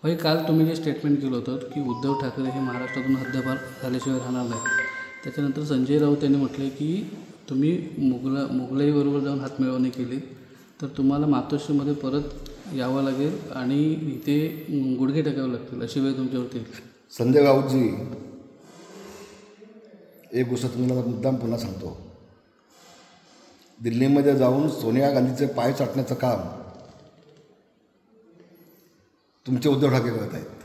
भाई काल तुम्ही जे स्टेटमेंट केलं होतं की उद्धव ठाकरे हे महाराष्ट्रातून हद्दपार झाल्याशिवाय राहणार नाही, त्याच्यानंतर संजय राऊत यांनी म्हटले की तुम्ही मुघलाईबरोबर जाऊन हातमिळवणी केली तर तुम्हाला मातोश्रीमध्ये परत यावं लागेल आणि इथे गुडघे टेकावे लागतील, अशी वेळ तुमच्यावरती. संजय राऊतजी, एक गोष्ट तुम्हाला मुद्दाम पुन्हा सांगतो. दिल्लीमध्ये जाऊन सोनिया गांधीचे पाय चाटण्याचं काम तुमचे उद्धव ठाकरे करत आहेत.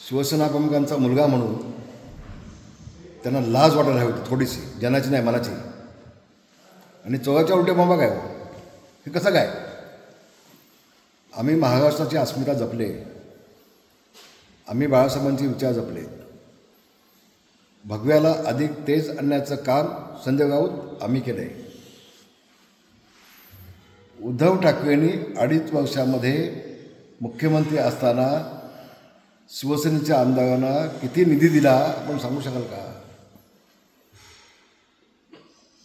शिवसेना प्रमुखांचा मुलगा म्हणून त्यांना लाज वाटायला हवी होती थोडीशी, जनाची नाही मनाची. आणि चोराच्या उलट्या बाबा काय हो, हे कसं काय? आम्ही महाराष्ट्राची अस्मिता जपले, आम्ही बाळासाहेबांचे विचार जपले. भगव्याला अधिक तेज आणण्याचं काम संजय राऊत आम्ही केलं आहे. उद्धव ठाकरेंनी 2.5 वर्षामध्ये मुख्यमंत्री असताना शिवसेनेच्या आमदारांना किती निधी दिला आपण सांगू शकाल का?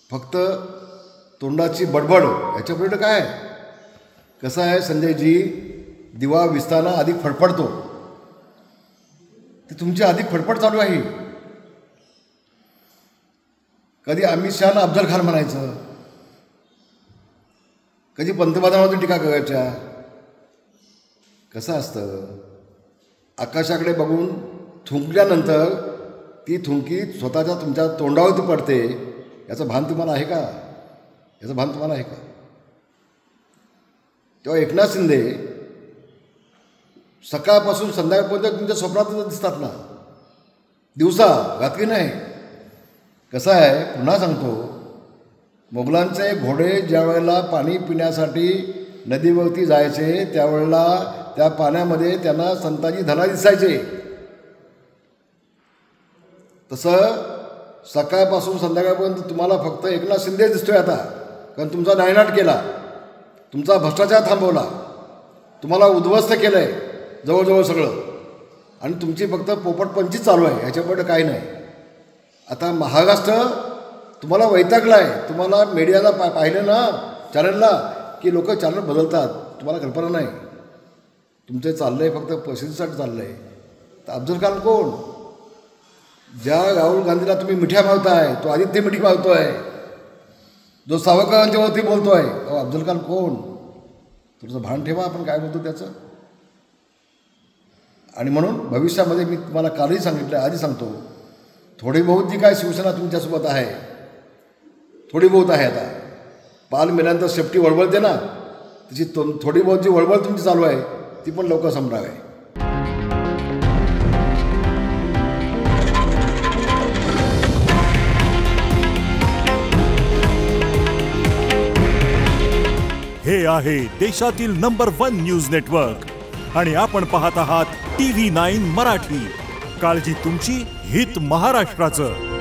फक्त तोंडाची बडबड, ह्याच्यापुढे काय? कसं आहे संजयजी, दिवा विसताना अधिक फडफडतो, ते तुमची अधिक फडफड चालू आहे. कधी अमित शहाना अफजल खान म्हणायचं, कधी पंतप्रधानावरती टीका करायच्या. कसं असतं, आकाशाकडे बघून थुंकल्यानंतर ती थुंकी स्वतःच्या तुमच्या तोंडावरती पडते, याचं भान तुम्हाला आहे का? याचं भान तुम्हाला आहे का? तेव्हा एकनाथ शिंदे सकाळपासून संध्याकाळपर्यंत तुमच्या स्वप्नात दिसतात ना, दिवसा रात्री नाही. कसं आहे, पुन्हा सांगतो, मोगलांचे घोडे ज्या वेळेला पाणी पिण्यासाठी नदीवरती जायचे त्यावेळेला त्या पाण्यामध्ये त्यांना संताजी धना दिसायचे. तसं सकाळपासून संध्याकाळपर्यंत तुम्हाला फक्त एकनाथ शिंदे दिसतोय आता, कारण तुमचा नायनाट केला, तुमचा भ्रष्टाचार थांबवला, तुम्हाला उद्ध्वस्त केलं आहे जवळजवळ सगळं, आणि तुमची फक्त पोपटपंची चालू आहे, ह्याच्यापुढे काही नाही. आता महाराष्ट्र तुम्हाला वैतागला आहे. तुम्हाला मीडियाला पाहिलं ना चॅनलला की लोक चॅनल बदलतात, तुम्हाला कल्पना नाही. तुमचे चाललं आहे फक्त प्रसिद्धीसाठी चाललं आहे. तर अफजल खान कोण? ज्या राहुल गांधीला तुम्ही मिठ्या मारताय तो आदित्य मिठी मारतो आहे, जो सावरकरांच्यावरती बोलतो आहे. अफजल खान कोण? तुमचं भान ठेवा आपण काय बोलतो त्याचं. आणि म्हणून भविष्यामध्ये मी तुम्हाला कालही सांगितलं, आधी सांगतो, थोडी बहुत जी काय शिवसेना तुमच्यासोबत आहे, थोडी बहुत आहे. आता पाल मिळाल्यानंतर शेपटी वळवळते ना, त्याची थोडी बहुत जी वळवळ तुमची चालू आहे ती पण लवकर संपणार आहे. हे आहे देशातील नंबर 1 न्यूज नेटवर्क आणि आपण पाहत आहात TV9 मराठी. काळजी तुमची, हित महाराष्ट्राचं.